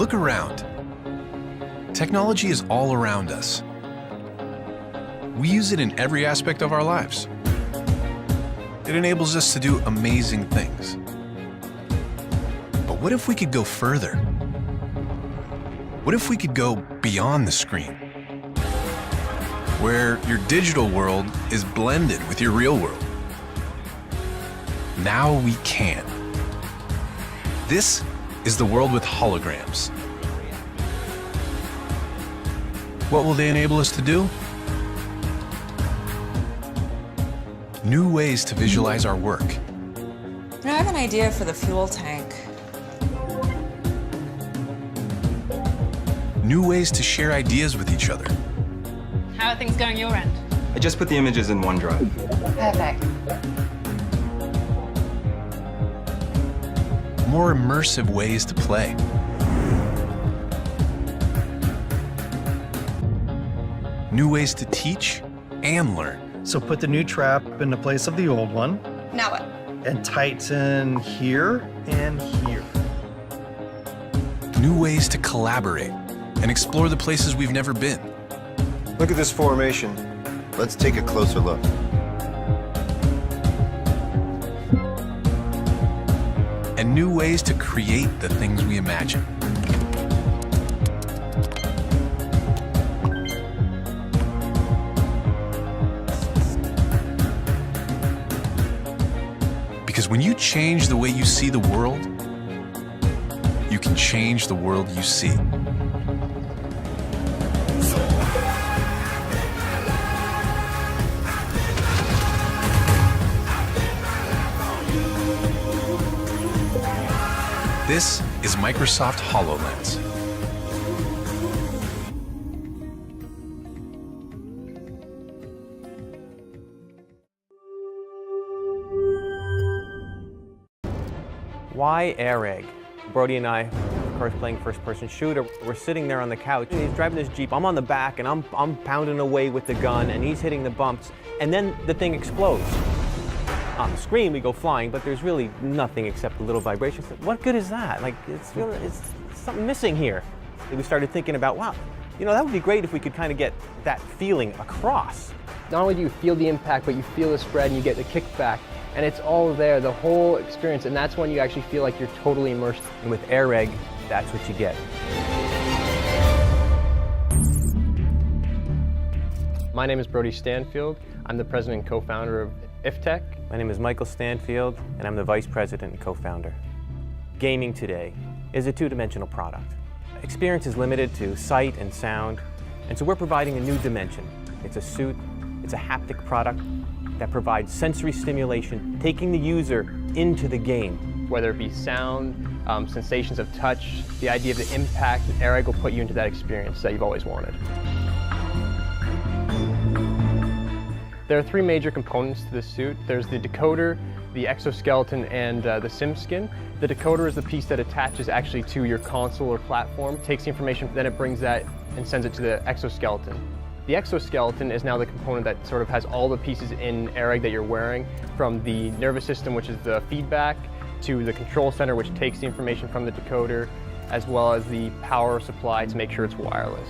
Look around. Technology is all around us. We use it in every aspect of our lives. It enables us to do amazing things. But what if we could go further? What if we could go beyond the screen? Where your digital world is blended with your real world. Now we can. This is the world with holograms. What will they enable us to do? New ways to visualize our work. I have an idea for the fuel tank. New ways to share ideas with each other. How are things going your end? I just put the images in OneDrive. Perfect. More immersive ways to play. New ways to teach and learn. So put the new trap in the place of the old one. Now what? And tighten here and here. New ways to collaborate and explore the places we've never been. Look at this formation. Let's take a closer look. And new ways to create the things we imagine. Because when you change the way you see the world, you can change the world you see. This is Microsoft HoloLens. Why AirEgg? Brody and I, of course, playing first-person shooter, we're sitting there on the couch, and he's driving this Jeep. I'm on the back, and I'm pounding away with the gun, and he's hitting the bumps, and then the thing explodes. On the screen, we go flying, but there's really nothing except a little vibration. What good is that? Like, it's something missing here. And we started thinking about, wow, you know, that would be great if we could kind of get that feeling across. Not only do you feel the impact, but you feel the spread and you get the kickback. And it's all there, the whole experience, and that's when you actually feel like you're totally immersed. And with AirEgg, that's what you get. My name is Brody Stanfield. I'm the president and co-founder of IFTech. My name is Michael Stanfield, and I'm the vice president and co-founder. Gaming today is a two-dimensional product. Experience is limited to sight and sound, and so we're providing a new dimension. It's a suit, it's a haptic product that provides sensory stimulation, taking the user into the game. Whether it be sound, sensations of touch, the idea of the impact, AirEgg will put you into that experience that you've always wanted. There are three major components to this suit. There's the decoder, the exoskeleton, and the sim skin. The decoder is the piece that attaches actually to your console or platform, takes the information, then it brings that and sends it to the exoskeleton. The exoskeleton is now the component that sort of has all the pieces in AirEgg that you're wearing, from the nervous system, which is the feedback, to the control center, which takes the information from the decoder, as well as the power supply to make sure it's wireless.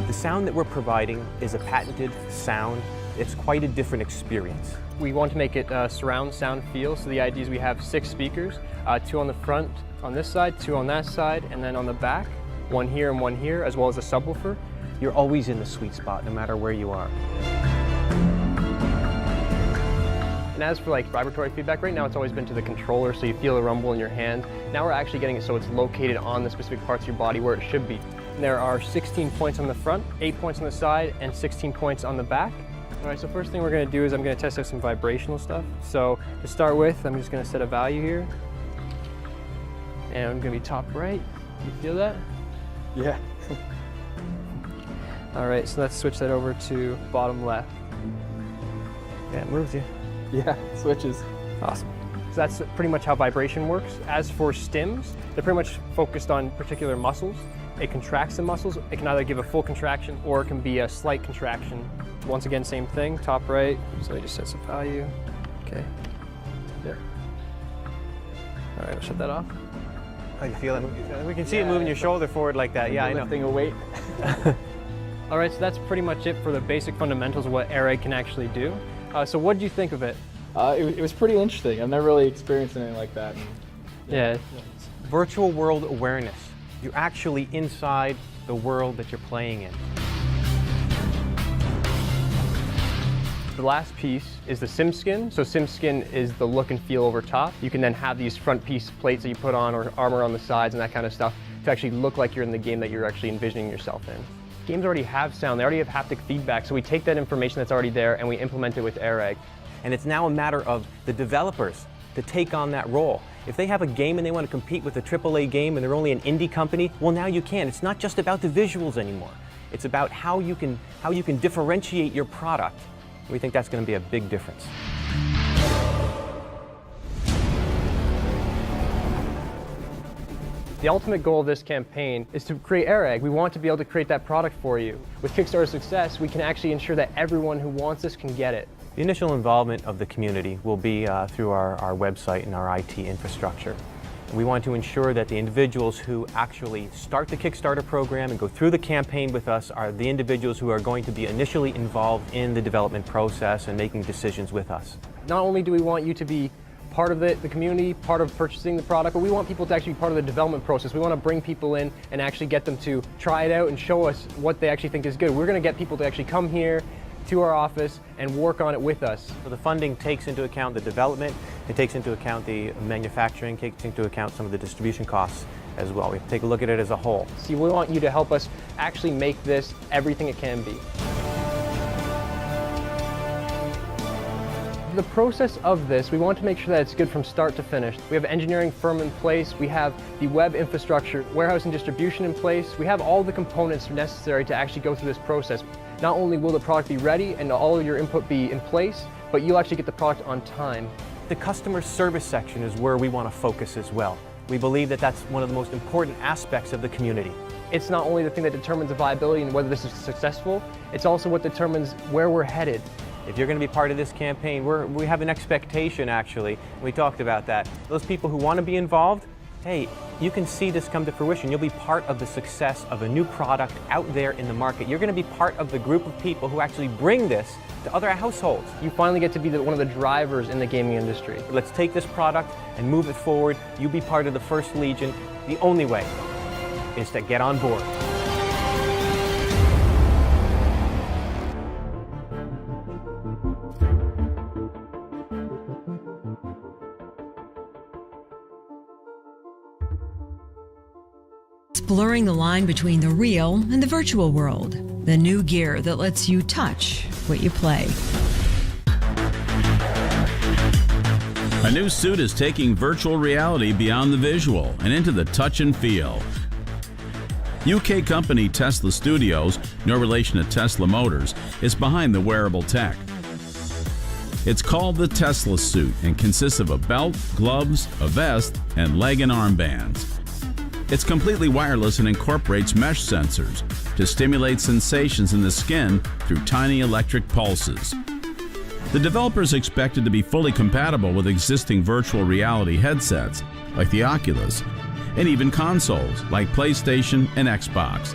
The sound that we're providing is a patented sound. It's quite a different experience. We want to make it surround sound feel, so the idea is we have 6 speakers, 2 on the front on this side, 2 on that side, and then on the back, 1 here and 1 here, as well as a subwoofer. You're always in the sweet spot, no matter where you are. And as for like vibratory feedback, right now it's always been to the controller, so you feel a rumble in your hand. Now we're actually getting it so it's located on the specific parts of your body where it should be. There are 16 points on the front, 8 points on the side, and 16 points on the back. All right, so first thing we're gonna do is I'm gonna test out some vibrational stuff. So to start with, I'm just gonna set a value here. And I'm gonna be top right. You feel that? Yeah. All right, so let's switch that over to bottom left. Yeah, it moves you. Yeah, switches. Awesome. So that's pretty much how vibration works. As for stims, they're pretty much focused on particular muscles. It contracts the muscles. It can either give a full contraction or it can be a slight contraction. Once again, same thing, top right. So it just sets a value. Okay. There. All right, I'll shut that off. How do you feel it? We can see it moving your shoulder forward like that. Yeah, I know. Lifting a weight. All right, so that's pretty much it for the basic fundamentals of what AirEgg can actually do. So what did you think of it? It was pretty interesting. I've never really experienced anything like that. Yeah. Virtual world awareness. You're actually inside the world that you're playing in. The last piece is the SimSkin. So SimSkin is the look and feel over top. You can then have these front piece plates that you put on or armor on the sides and that kind of stuff to actually look like you're in the game that you're actually envisioning yourself in. Games already have sound, they already have haptic feedback, so we take that information that's already there and we implement it with AirEgg. And it's now a matter of the developers to take on that role. If they have a game and they want to compete with a AAA game and they're only an indie company, well, now you can. It's not just about the visuals anymore. It's about how you can differentiate your product. We think that's going to be a big difference. The ultimate goal of this campaign is to create AirEgg. We want to be able to create that product for you. With Kickstarter success, we can actually ensure that everyone who wants this can get it. The initial involvement of the community will be through our website and our IT infrastructure. We want to ensure that the individuals who actually start the Kickstarter program and go through the campaign with us are the individuals who are going to be initially involved in the development process and making decisions with us. Not only do we want you to be part of the community, part of purchasing the product, but we want people to actually be part of the development process. We want to bring people in and actually get them to try it out and show us what they actually think is good. We're going to get people to actually come here to our office and work on it with us. So the funding takes into account the development, it takes into account the manufacturing, takes into account some of the distribution costs as well. We take a look at it as a whole. See, we want you to help us actually make this everything it can be. The process of this, we want to make sure that it's good from start to finish. We have an engineering firm in place, we have the web infrastructure, warehouse and distribution in place. We have all the components necessary to actually go through this process. Not only will the product be ready and all of your input be in place, but you'll actually get the product on time. The customer service section is where we want to focus as well. We believe that that's one of the most important aspects of the community. It's not only the thing that determines the viability and whether this is successful, it's also what determines where we're headed. If you're going to be part of this campaign, we have an expectation, actually. We talked about that. Those people who want to be involved, hey, you can see this come to fruition. You'll be part of the success of a new product out there in the market. You're going to be part of the group of people who actually bring this to other households. You finally get to be one of the drivers in the gaming industry. Let's take this product and move it forward. You be part of the First Legion. The only way is to get on board. Blurring the line between the real and the virtual world. The new gear that lets you touch what you play. A new suit is taking virtual reality beyond the visual and into the touch and feel. UK company Tesla Studios, no relation to Tesla Motors, is behind the wearable tech. It's called the Tesla Suit and consists of a belt, gloves, a vest, and leg and arm bands. It's completely wireless and incorporates mesh sensors to stimulate sensations in the skin through tiny electric pulses. The developers expected to be fully compatible with existing virtual reality headsets like the Oculus, and even consoles like PlayStation and Xbox.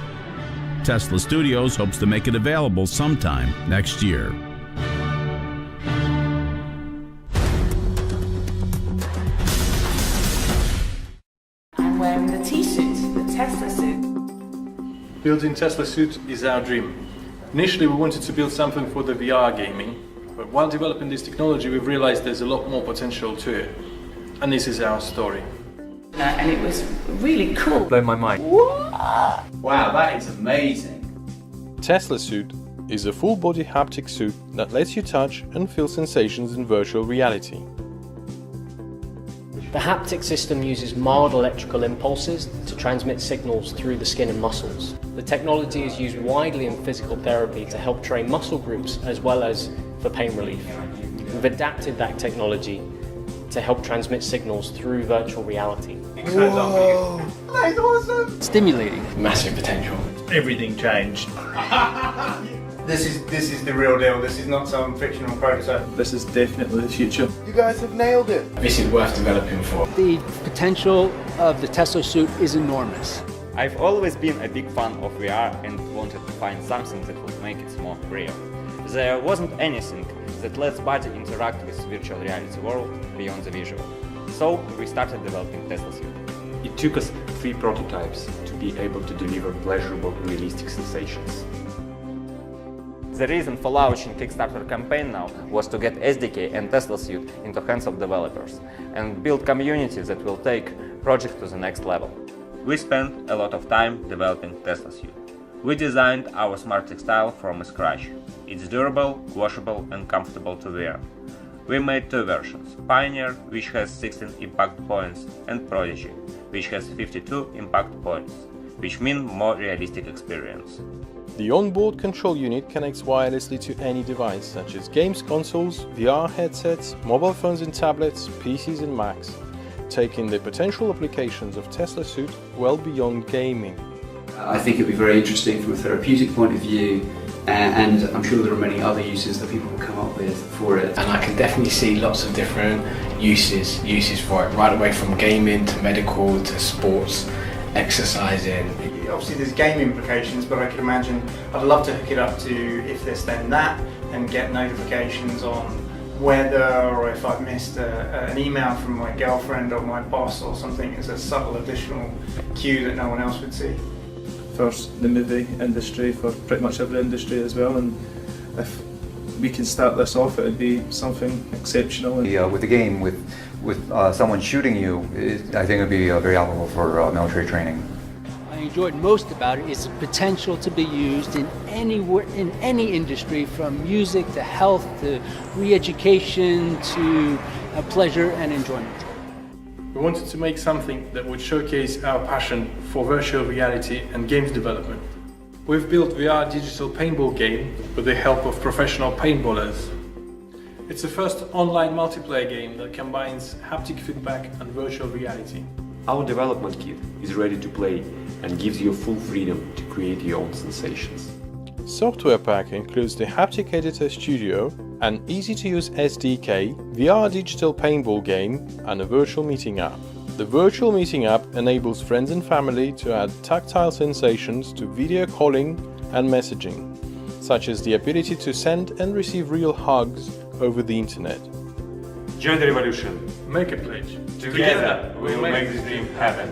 Tesla Studios hopes to make it available sometime next year. I'm wearing the T-suit, the Tesla suit. Building Tesla suit is our dream. Initially we wanted to build something for the VR gaming, but while developing this technology we've realized there's a lot more potential to it. And this is our story. And it was really cool. Blown my mind. Wow, that is amazing. Tesla Suit is a full-body haptic suit that lets you touch and feel sensations in virtual reality. The haptic system uses mild electrical impulses to transmit signals through the skin and muscles. The technology is used widely in physical therapy to help train muscle groups as well as for pain relief. We've adapted that technology to help transmit signals through virtual reality. Whoa! That's awesome! Stimulating. Massive potential. Everything changed. This is the real deal. This is not some fictional prototype. This is definitely the future. You guys have nailed it. This is worth developing for. The potential of the Tesla suit is enormous. I've always been a big fan of VR and wanted to find something that would make it more real. There wasn't anything that lets body interact with virtual reality world beyond the visual. So we started developing Tesla Suit. It took us 3 prototypes to be able to deliver pleasurable, realistic sensations. The reason for launching Kickstarter campaign now was to get SDK and Tesla Suit into hands of developers and build community that will take project to the next level. We spent a lot of time developing Tesla Suit. We designed our smart textile from scratch. It's durable, washable and comfortable to wear. We made 2 versions, Pioneer, which has 16 impact points, and Prodigy, which has 52 impact points, which mean more realistic experience. The onboard control unit connects wirelessly to any device, such as games consoles, VR headsets, mobile phones and tablets, PCs and Macs, taking the potential applications of Tesla Suit well beyond gaming. I think it'd be very interesting from a therapeutic point of view, and I'm sure there are many other uses that people will come up with for it. And I can definitely see lots of different uses for it, right away from gaming to medical to sports, exercising. Obviously there's game implications, but I can imagine I'd love to hook it up to if this then that and get notifications on weather, or if I've missed an email from my girlfriend or my boss or something as a subtle additional cue that no one else would see. For the movie industry, for pretty much every industry as well, and if we can start this off, it would be something exceptional. With the game, with someone shooting you, I think it would be very helpful for military training. I enjoyed most about it is the potential to be used in any industry, from music to health to re-education to pleasure and enjoyment. We wanted to make something that would showcase our passion for virtual reality and games development. We've built VR digital paintball game with the help of professional paintballers. It's the first online multiplayer game that combines haptic feedback and virtual reality. Our development kit is ready to play and gives you full freedom to create your own sensations. Software pack includes the Haptic Editor Studio, an easy-to-use SDK, VR digital paintball game, and a virtual meeting app. The virtual meeting app enables friends and family to add tactile sensations to video calling and messaging, such as the ability to send and receive real hugs over the internet. Join the revolution. Make a pledge. Together, we'll make this dream happen.